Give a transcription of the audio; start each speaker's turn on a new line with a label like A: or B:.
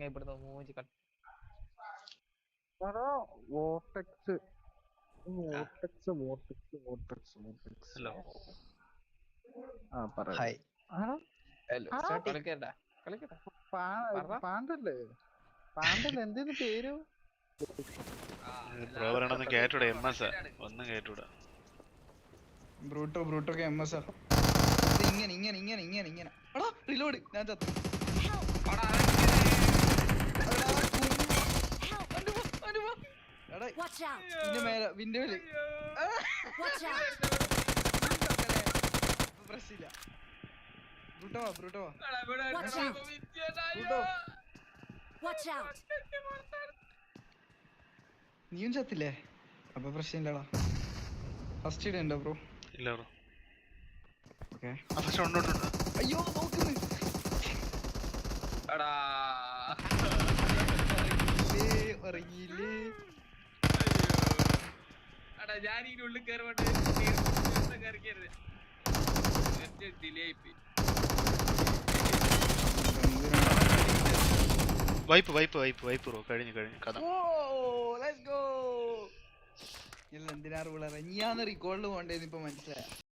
A: ഇവിടുന്ന് മൂഞ്ചി cut.
B: Vortex
C: hello
D: hi.
A: കളിക്കണ്ട കളിക്കണ്ട.
B: പാണ്ടല്ലേ പാണ്ടല്ലേ എന്തേന്ന് പേര്?
C: ബ്രോ പറയണൊന്ന് കേട്ടൂടെ? MS ഒന്നും കേട്ടൂടാ.
D: ബ്രൂട്ടോക്കെ MS ആ. ഇങ്ങനെ ഇങ്ങനെ ഇങ്ങനെ ഇങ്ങനെ ഇങ്ങനെ എടാ റിലോഡ് ഞാൻ ചത്തു. ഇതിന്റെ മേലെ വിൻഡോയില് പ്രശ്നമില്ല. ബ്രൂട്ടോ ബ്രൂട്ടോ നീയും ചത്തില്ലേ? അപ്പൊ പ്രശ്നമില്ലടാ. ഫസ്റ്റ് ഇട ഉണ്ടോ ബ്രോ?
C: ഇല്ല ബ്രോ.
D: ഓക്കെ. അയ്യോ നോക്കുന്നു. ഇറങ്ങിയില്ലേ?
A: ഞാൻ ഇതിനുള്ളിൽ കയറുമ്പോട്ട് കയറിക്കരുത്. ഡിലേ ആയിപ്പോയി.
C: Wipe bro. കഴിഞ്ഞു കഥ.
D: എന്തിനാ റീകോളിൽ പോണ്ടേന്ന് ഇപ്പൊ മനസ്സിലായ.